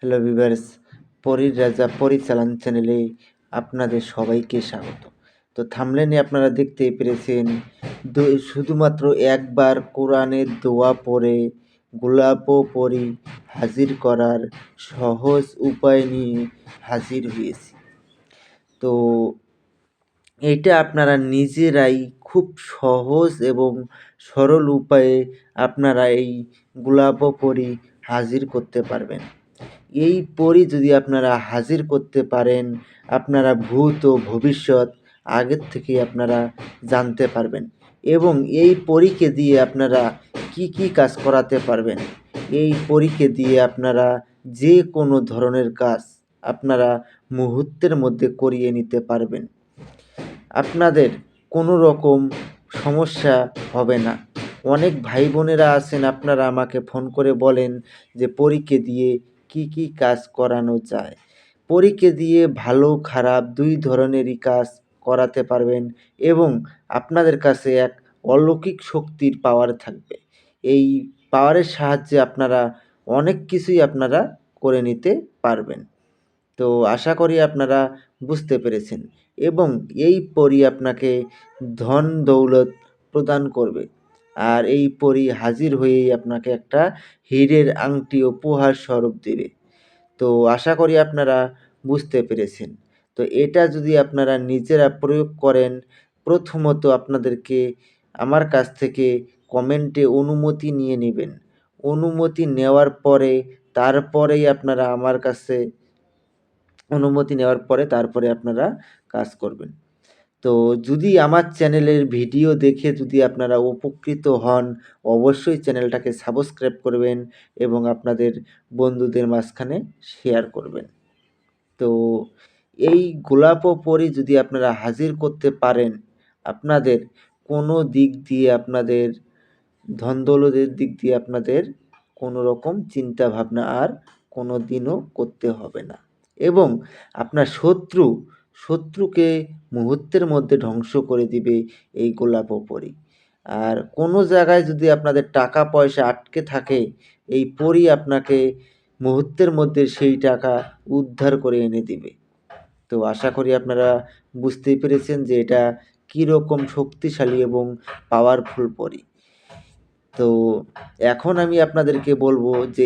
Hello viewers, পরীর রাজা পরিচালন চ্যানেলে আপনাদের সবাইকে স্বাগত। তো থাম্বনেলে আপনারা দেখতেই পেরেছেন, শুধুমাত্র একবার কোরআনের দোয়া পড়ে গোলাপ পরী হাজির করার সহজ উপায় নিয়ে হাজির হয়েছি। তো এটা আপনারা নিজেরাই খুব সহজ এবং সরল উপায়ে আপনারা এই গোলাপ পরী হাজির করতে পারবেন। এই পরী যদি আপনারা হাজির করতে পারেন, আপনারা ভূত ও ভবিষ্যৎ আগের থেকেই আপনারা জানতে পারবেন এবং এই পরীকে দিয়ে আপনারা কি কি কাজ করাতে পারবেন। এই পরীকে দিয়ে আপনারা যে কোনো ধরনের কাজ আপনারা মুহূর্তের মধ্যে করিয়ে নিতে পারবেন। আপনাদের কোনো রকম সমস্যা হবে না। অনেক ভাই বোনেরা আছেন, আপনারা আমাকে ফোন করে বলেন যে পরীকে দিয়ে কি কি কাজ করানো যায়। পরীকে দিয়ে ভালো খারাপ দুই ধরনেরই কাজ করাতে পারবেন এবং আপনাদের কাছে এক অলৌকিক শক্তির পাওয়ার থাকবে। এই পাওয়ারের সাহায্যে আপনারা অনেক কিছুই আপনারা করে নিতে পারবেন। তো আশা করি আপনারা বুঝতে পেরেছেন এবং এই পরী আপনাকে ধন দৌলত প্রদান করবে। আর এই পরী হাজির হয়েই আপনাকে একটা হীরের আংটি উপহার স্বরূপ দেবে। তো আশা করি আপনারা বুঝতে পেরেছেন। তো এটা যদি আপনারা নিজেরা প্রয়োগ করেন, প্রথমত আপনাদেরকে আমার কাছ থেকে কমেন্টে অনুমতি নিয়ে নেবেন। অনুমতি নেওয়ার পরে তারপরেই আপনারা আমার কাছে অনুমতি নেওয়ার পরে তারপরে আপনারা কাজ করবেন। তো যদি আমার চ্যানেলের ভিডিও দেখে যদি আপনারা উপকৃত হন, অবশ্যই চ্যানেলটাকে সাবস্ক্রাইব করবেন এবং আপনাদের বন্ধুদের মাঝখানে শেয়ার করবেন। তো এই গোলাপ পরী যদি আপনারা হাজির করতে পারেন, আপনাদের কোনো দিক দিয়ে আপনাদের ধন দৌলতের দিক দিয়ে আপনাদের কোনো রকম চিন্তা ভাবনা আর কোনো দিনও করতে হবে না এবং আপনার শত্রুকে মুহূর্তের মধ্যে ধ্বংস করে দিবে এই গোলাপ পরী। আর কোনো জায়গায় যদি আপনাদের টাকা পয়সা আটকে থাকে, এই পরী আপনাকে মুহূর্তের মধ্যে সেই টাকা উদ্ধার করে এনে দিবে। তো আশা করি আপনারা বুঝতেই পেরেছেন যে এটা কীরকম শক্তিশালী এবং পাওয়ারফুল পরী। তো এখন আমি আপনাদেরকে বলবো যে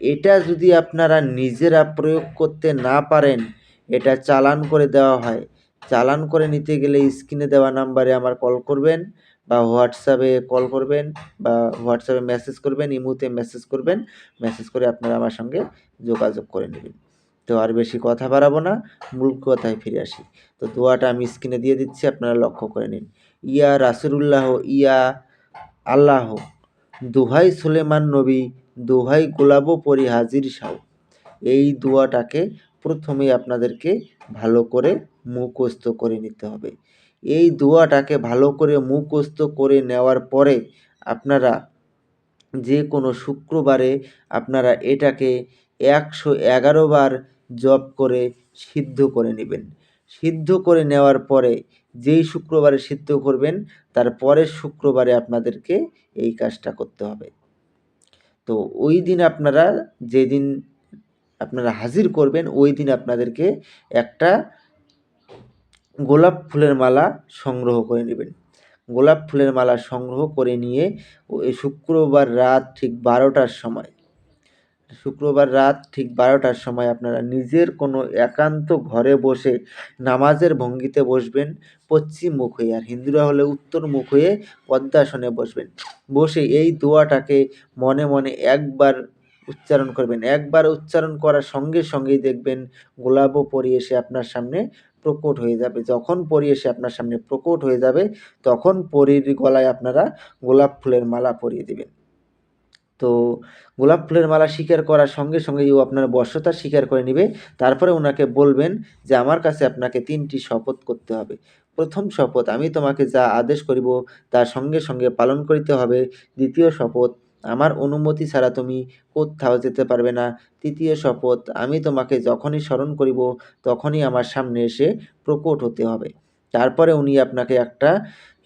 এটা যদি আপনারা নিজেরা প্রয়োগ করতে না পারেন, এটা চালান করে দেওয়া হয়। চালান করে নিতে গেলে স্ক্রিনে দেওয়া নাম্বারে আমার কল করবেন বা হোয়াটসঅ্যাপে কল করবেন বা হোয়াটসঅ্যাপে মেসেজ করবেন, ইমোতে মেসেজ করবেন। মেসেজ করে আপনারা আমার সঙ্গে যোগাযোগ করে নেবেন। তো আর বেশি কথা বাড়াবো না, মূল কথায় ফিরে আসি। তো দোয়াটা আমি স্ক্রিনে দিয়ে দিচ্ছি, আপনারা লক্ষ্য করে নিন। ইয়া রাসূলুল্লাহ, ইয়া আল্লাহ, দোহাই সুলেমান নবী, দোহাই গোলাপ পরী হাজির সাও। এই দোয়াটাকে প্রথমেই আপনাদেরকে ভালো করে মুখস্থ করে নিতে হবে। এই দোয়াটাকে ভালো করে মুখস্থ করে নেওয়ার পরে আপনারা যে কোনো শুক্রবারে আপনারা এটাকে ১১১ বার জপ করে সিদ্ধ করে নেবেন। সিদ্ধ করে নেওয়ার পরে যেই শুক্রবারে সিদ্ধ করবেন, তার পরের শুক্রবারে আপনাদেরকে এই কাজটা করতে হবে। তো ওই দিন আপনারা যেদিন আপনারা হাজির করবেন, ওই দিন আপনাদেরকে একটা গোলাপ ফুলের মালা সংগ্রহ করে নেবেন। গোলাপ ফুলের মালা সংগ্রহ করে নিয়ে ওই শুক্রবার রাত ঠিক ১২টার সময় আপনারা নিজের কোনো একান্ত ঘরে বসে নামাজের ভঙ্গিতে বসবেন, পশ্চিম মুখ হয়ে। আর হিন্দুরা হলে উত্তর মুখ হয়ে পদ্মাসনে বসবেন। বসে এই দোয়াটাকে মনে মনে একবার উচ্চারণ করবেন। একবার উচ্চারণ করার সঙ্গে সঙ্গেই দেখবেন গোলাপ পরী এসে আপনার সামনে প্রকট হয়ে যাবে। যখন পরী এসে আপনার সামনে প্রকট হয়ে যাবে, তখন পরীর গলায় আপনারা গোলাপ ফুলের মালা পরিয়ে দেবেন। তো গোলাপ ফুলের মালা স্বীকার করার সঙ্গে সঙ্গেই ও আপনার বশ্যতা স্বীকার করে নিবে। তারপরে ওনাকে বলবেন যে আমার কাছে আপনাকে ৩টি শপথ করতে হবে। ১ম শপথ, আমি তোমাকে যা আদেশ করিব তা সঙ্গে সঙ্গে পালন করিতে হবে। ২য় শপথ, আমার অনুমতি ছাড়া তুমি কোত্থাও যেতে পারবে না। ৩য় শপথ, আমি তোমাকে যখনই স্মরণ করিব তখনই আমার সামনে এসে প্রকট হতে হবে। তারপরে উনি আপনাকে একটা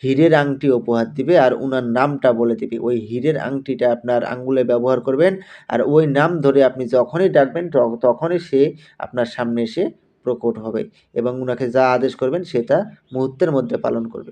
হীরের আংটি উপহার দিবে আর উনার নামটা বলে দিবে। ওই হীরের আংটিটা আপনার আঙ্গুলে ব্যবহার করবেন আর ওই নাম ধরে আপনি যখনই ডাকবেন তখনই সে আপনার সামনে এসে প্রকট হবে এবং উনাকে যা আদেশ করবেন সে তা মুহূর্তের মধ্যে পালন করবে।